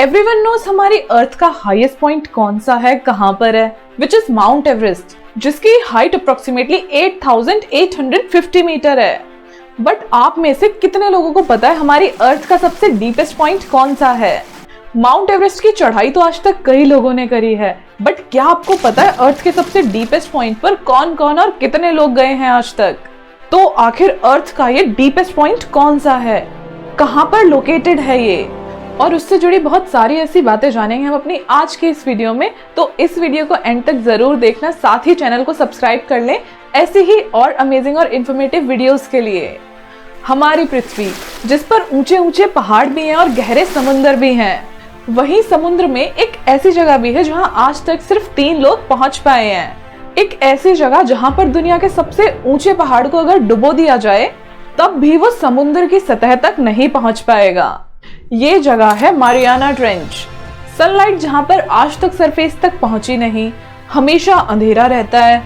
Everyone knows हमारी अर्थ का highest point कौन सा है, कहां पर है, विच इज माउंट एवरेस्ट, जिसकी हाइट अप्रोक्सीमेटली 8,850 मीटर है। बट आप में से कितने लोगों को पता है हमारी अर्थ का सबसे डीपेस्ट पॉइंट कौन सा है? माउंट एवरेस्ट की चढ़ाई तो आज तक कई लोगों ने करी है, बट क्या आपको पता है अर्थ के सबसे डीपेस्ट पॉइंट पर कौन कौन और कितने लोग गए हैं आज तक? तो आखिर अर्थ का ये डीपेस्ट पॉइंट कौन सा है, कहां पर लोकेटेड है ये, और उससे जुड़ी बहुत सारी ऐसी बातें जानेंगे हम अपनी आज के इस वीडियो में। तो इस वीडियो को एंड तक जरूर देखना, साथ ही चैनल को सब्सक्राइब कर लें ऐसे ही और अमेजिंग और इन्फॉर्मेटिव वीडियोस के लिए। हमारी पृथ्वी, जिस पर ऊंचे ऊंचे पहाड़ भी हैं और गहरे समुद्र भी हैं, वहीं समुद्र में एक ऐसी जगह भी है जहां आज तक सिर्फ 3 लोग पहुंच पाए हैं। एक ऐसी जगह जहां पर दुनिया के सबसे ऊंचे पहाड़ को अगर डुबो दिया जाए तब भी वो समुद्र की सतह तक नहीं पहुंच पाएगा। ये जगह है मारियाना ट्रेंच। सनलाइट जहां पर आज तक सरफेस तक पहुंची नहीं, हमेशा अंधेरा रहता है,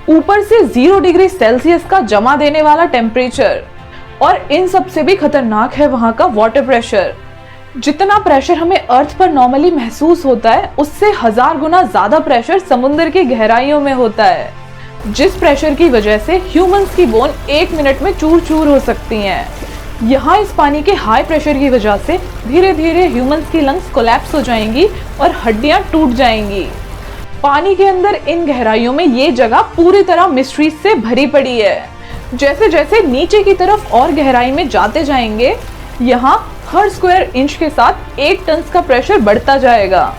ऊपर से 0 डिग्री सेल्सियस का जमा देने वाला टेम्परेचर, और इन सब से भी खतरनाक है वहां का वाटर प्रेशर। जितना प्रेशर हमें अर्थ पर नॉर्मली महसूस होता है उससे 1000 गुना ज्यादा प्रेशर समुद्र की गहराइयों में होता है, जिस प्रेशर की वजह से ह्यूमंस की बोन 1 मिनट में चूर चूर हो सकती हैं। यहाँ इस पानी के हाई प्रेशर की वजह से धीरे धीरे ह्यूमंस की लंग्स कोलैप्स हो जाएंगी और हड्डियां टूट जाएंगी। पानी के अंदर इन गहराइयों में ये जगह पूरी तरह मिस्ट्रीज से भरी पड़ी है। जैसे जैसे नीचे की तरफ और गहराई में जाते जाएंगे, यहाँ हर स्क्वायर इंच के साथ 1 टन का प्रेशर बढ़ता जाएगा।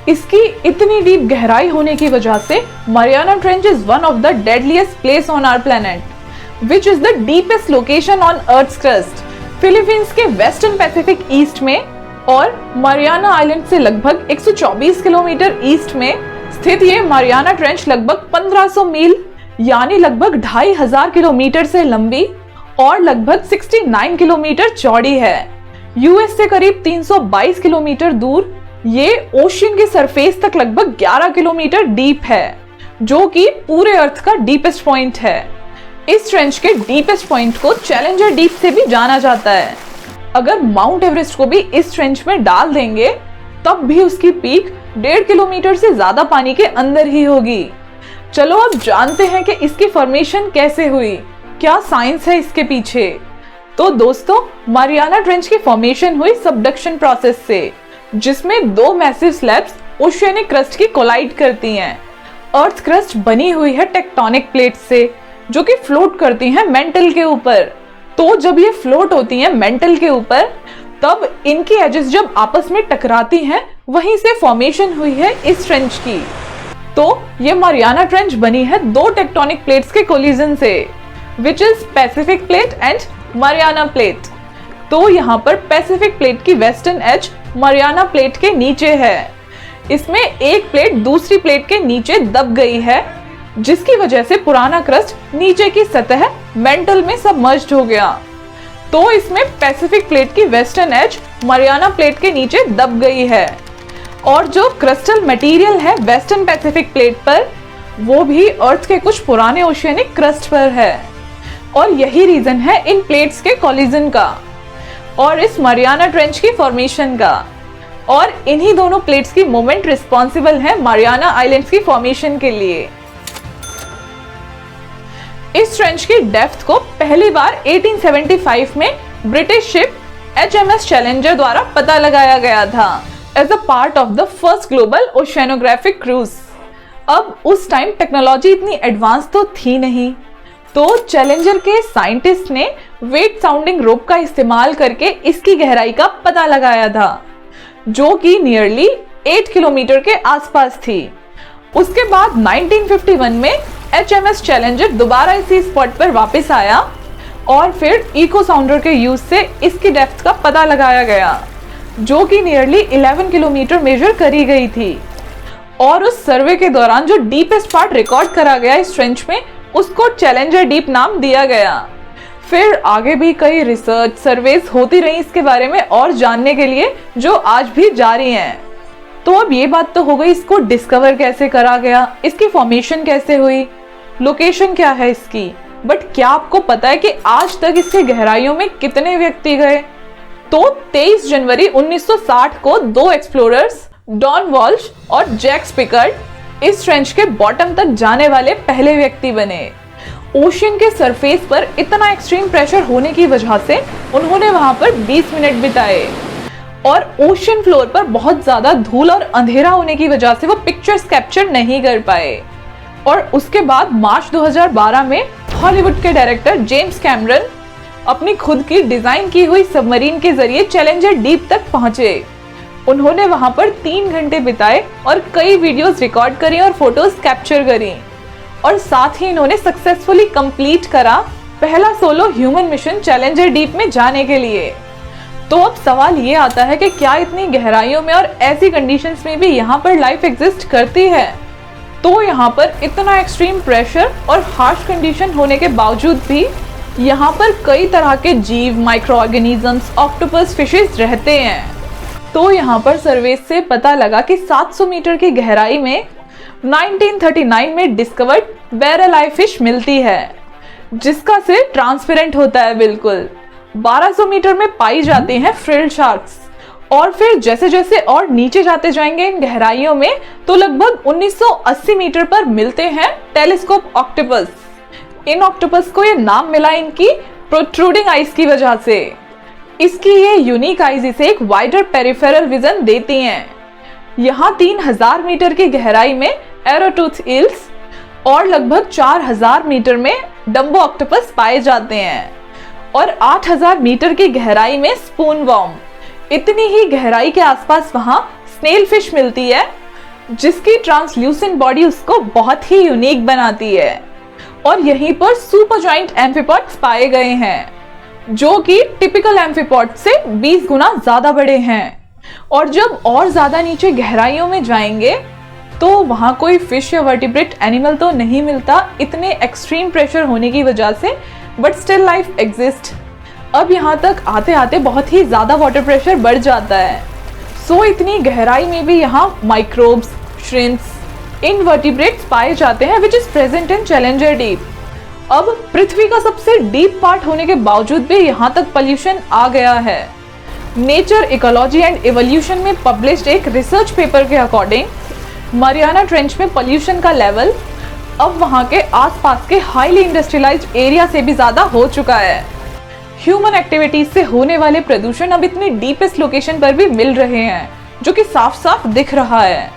इसकी इतनी डीप गहराई होने की वजह से Mariana trench is one of the deadliest place on our planet, which is the deepest location on Earth's crust। Philippines के वेस्टर्न पैसिफिक ईस्ट में और मारियाना आइलैंड से लगभग 124 किलोमीटर ईस्ट में स्थित ये मारियाना ट्रेंच लगभग 1500 मील यानी लगभग 2500 किलोमीटर से लंबी और लगभग 69 किलोमीटर चौड़ी है। यूएस से करीब 322 किलोमीटर दूर ये ओशियन की सरफेस तक लगभग 11 किलोमीटर डीप है, जो कि पूरे अर्थ का डीपेस्ट पॉइंट है। इस ट्रेंच के डीपेस्ट पॉइंट को चैलेंजर डीप से भी जाना जाता है। अगर माउंट एवरेस्ट को भी इस ट्रेंच में डाल देंगे तब भी उसकी पीक 1.5 किलोमीटर से ज्यादा पानी के अंदर ही होगी। चलो अब जानते हैं कि इसकी फॉर्मेशन कैसे हुई, क्या साइंस है इसके पीछे। तो दोस्तों, मारियाना ट्रेंच की फॉर्मेशन हुई सबडक्शन प्रोसेस से, जिसमें 2 मैसिव स्लैब्स ओशियनिक क्रस्ट की कोलाइड करती हैं। अर्थ क्रस्ट बनी हुई है टेक्टोनिक प्लेट से, जो कि फ्लोट करती हैं मेंटल के ऊपर। तो जब ये फ्लोट होती हैं मेंटल के ऊपर, तब इनकी एजेस जब आपस में टकराती हैं, वहीं से फॉर्मेशन हुई है इस ट्रेंच की। तो ये मारियाना ट्रेंच बनी है 2 टेक्टोनिक प्लेट्स के कोलिजन से, which is Pacific plate and Mariana plate. तो यहाँ पर पैसिफिक प्लेट की वेस्टर्न एज मारियाना प्लेट के नीचे है। इसमें एक प्लेट दूसरी प्लेट के नीचे दब गई है, जिसकी वजह से पुराना क्रस्ट नीचे की सतह मेंटल में सबमर्ज्ड हो गया। तो इसमें पैसिफिक प्लेट की वेस्टर्न एज मारियाना प्लेट के नीचे दब गई है, और जो क्रिस्टल मटेरियल है वेस्टर्न पैसिफिक प्लेट पर, वो भी अर्थ के कुछ पुराने ओशियनिक क्रस्ट पर है। और यही रीजन है इन प्लेट्स के कोलिजन का और इस मारियाना ट्रेंच की फॉर्मेशन का। और इन्हीं दोनों प्लेट्स की मूवमेंट रिस्पॉन्सिबल है मारियाना आइलैंड्स की फॉर्मेशन के लिए। इस ट्रेंच की डेप्थ को पहली बार 1875 में ब्रिटिश शिप HMS चैलेंजर द्वारा पता लगाया गया था as a part of the first global oceanographic cruise. अब उस टाइम टेक्नोलॉजी इतनी एडवांस तो थी नहीं, तो चैलेंजर के साइंटिस्ट ने वेट साउंडिंग रोप का इस्तेमाल करके इसकी गहराई का पता लगाया था, जो कि नियरली 8 किलोमीटर के आसपास थी। उसके बाद 1951 में HMS चैलेंजर दोबारा इसी स्पॉट पर वापस आया और फिर इको साउंडर के यूज से इसकी डेप्थ का पता लगाया गया, जो कि नियरली 11 किलोमीटर मेजर करी गई थी। और उस सर्वे के दौरान जो डीपेस्ट पार्ट रिकॉर्ड करा गया इस ट्रेंच में, उसको चैलेंजर डीप नाम दिया गया। फिर आगे भी कई रिसर्च सर्वेस होती रही इसके बारे में और जानने के लिए, जो आज भी जारी हैं। तो अब ये बात तो हो गई इसको डिस्कवर कैसे करा गया, इसकी फॉर्मेशन कैसे हुई, लोकेशन क्या है इसकी। बट क्या आपको पता है कि आज तक इसके गहराइयों में कितने व्यक्ति गए? तो 23 जनवरी 1960 को दो एक्सप्लोरर्स डॉन वॉल्श और जैक पिकर्ड इस ट्रेंच के बॉटम तक जाने वाले पहले व्यक्ति बने। ओशियन के सरफेस पर इतना एक्सट्रीम प्रेशर होने की वजह से उन्होंने वहां पर 20 मिनट बिताए और ओशियन फ्लोर पर बहुत ज्यादा धूल और अंधेरा होने की वजह से वो पिक्चर्स कैप्चर नहीं कर पाए। और उसके बाद मार्च 2012 में हॉलीवुड के डायरेक्टर जेम्स कैमरन अपनी खुद की डिजाइन की हुई सबमरीन के जरिए चैलेंजर डीप तक पहुंचे। उन्होंने वहां पर 3 घंटे बिताए और कई वीडियोस रिकॉर्ड करी और फोटोज कैप्चर करी और साथ ही इन्होंने सक्सेसफुली कंप्लीट करा पहला solo human mission challenger deep में जाने के लिए। तो अब सवाल ये आता है कि क्या इतनी गहराइयों में और ऐसी कंडीशंस में भी यहाँ पर लाइफ एग्जिस्ट करती है? तो यहाँ पर इतना एक्सट्रीम प्रेशर और हार्श कंडीशन होने के बावजूद भी यहाँ पर कई तरह के जीव, माइक्रो ऑर्गेनिजम्स, ऑक्टोपस, फिशेस रहते हैं। तो यहाँ पर सर्वेस से पता लगा कि 700 मीटर की गहराई में 1939 में डिस्कवर्ड बैरल आई फिश मिलती है जिसका सिर ट्रांसपेरेंट होता है बिल्कुल। 1200 मीटर में पाई जाती हैं फ्रिल्ड शार्क्स और फिर जैसे जैसे और नीचे जाते जाएंगे इन गहराइयों में तो लगभग 1980 मीटर पर मिलते हैं टेलीस्कोप ऑक्टोपस। इन ऑक्टोपस को ये नाम मिला इनकी प्रोट्रूडिंग आइज की वजह से। इसकी ये यूनिक आइज इसे एक वाइडर पेरिफेरल विजन देती हैं। यहाँ 3000 मीटर की गहराई में एरोटूथ ईल्स और लगभग 4000 मीटर में डम्बो ऑक्टोपस पाए जाते हैं और 8000 मीटर की गहराई में स्पून वॉर्म। इतनी ही गहराई के आसपास वहां स्नेल फिश मिलती है जिसकी ट्रांसल्यूसेंट बॉडी उसको बहुत ही यूनिक बनाती है। और यहीं पर सुपर जॉइंट एम्फीपॉड्स पाए गए हैं जो कि टिपिकल एम्फीपॉड से 20 गुना ज्यादा बड़े हैं। और जब और ज्यादा नीचे गहराइयों में जाएंगे तो वहां कोई फिश या वर्टिब्रेट एनिमल तो नहीं मिलता इतने एक्सट्रीम प्रेशर होने की वजह से, बट स्टिल लाइफ एग्जिस्ट। अब यहाँ तक आते आते बहुत ही ज्यादा वाटर प्रेशर बढ़ जाता है। सो इतनी गहराई में भी यहाँ माइक्रोब्स, श्रिम्प्स, इनवर्टिब्रेट्स पाए जाते हैं which is present in challenger deep. अब पृथ्वी का सबसे डीप पार्ट होने के बावजूद भी यहाँ तक पोल्यूशन आ गया है। नेचर इकोलॉजी एंड इवोल्यूशन में पब्लिश्ड एक रिसर्च पेपर के अकॉर्डिंग मरियाना ट्रेंच में पोल्यूशन का लेवल अब वहां के आसपास के हाईली इंडस्ट्रियलाइज्ड एरिया से भी ज्यादा हो चुका है। ह्यूमन एक्टिविटीज से होने वाले प्रदूषण अब इतनी डीपेस्ट लोकेशन पर भी मिल रहे हैं जो कि साफ साफ दिख रहा है।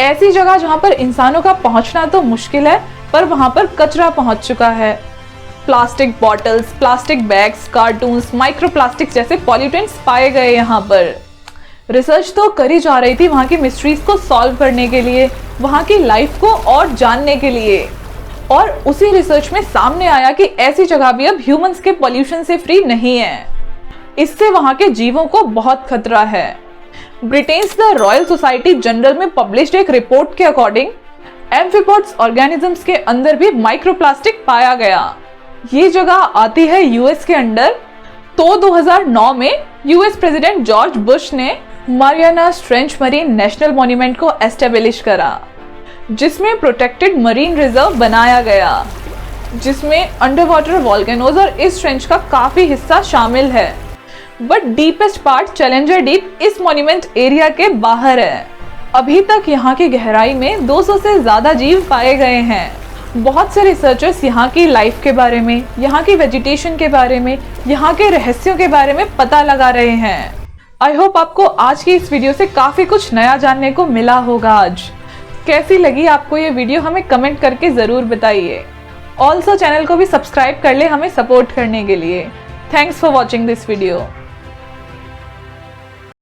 ऐसी जगह जहां पर इंसानों का पहुंचना तो मुश्किल है पर वहां पर कचरा पहुंच चुका है। Plastic bottles, plastic bags, cartoons, microplastics जैसे पॉल्यूटेंट्स पाए गए यहाँ पर। रिसर्च तो करी जा रही थी वहाँ की मिस्ट्रीज को सॉल्व करने के लिए, वहाँ की लाइफ को और जानने के लिए। और उसी रिसर्च में सामने आया कि ऐसी जगह भी अब ह्यूमंस के पॉल्यूशन से फ्री नहीं है। इससे वहाँ के जीवों को बहुत खतरा है। Britain's the royal society general में पब्लिश्ड एक रिपोर्ट के अकॉर्डिंग एम्फीपॉड्स ऑर्गेनिजम्स के अंदर भी माइक्रोप्लास्टिक पाया गया। ये जगह आती है यूएस के अंडर। तो 2009 में यूएस प्रेसिडेंट जॉर्ज बुश ने Mariana trench marine national monument को एस्टेब्लिश करा जिसमें प्रोटेक्टेड मरीन रिजर्व बनाया गया जिसमें अंडर वाटर वॉल्केनोज और इस ट्रेंच का काफी हिस्सा शामिल है। But deepest part challenger deep इस मॉन्यूमेंट एरिया के बाहर है। अभी तक यहाँ की गहराई में 200 से ज्यादा जीव पाए गए हैं। बहुत से रिसर्चर्स यहाँ की लाइफ के बारे में, यहाँ की वेजिटेशन के बारे में, यहाँ के रहस्यों के बारे में पता लगा रहे हैं। आई होप आपको आज की इस वीडियो से काफी कुछ नया जानने को मिला होगा। आज कैसी लगी आपको ये वीडियो हमें कमेंट करके जरूर बताइए। ऑल्सो चैनल को भी सब्सक्राइब कर ले हमें सपोर्ट करने के लिए। Thanks for watching this video.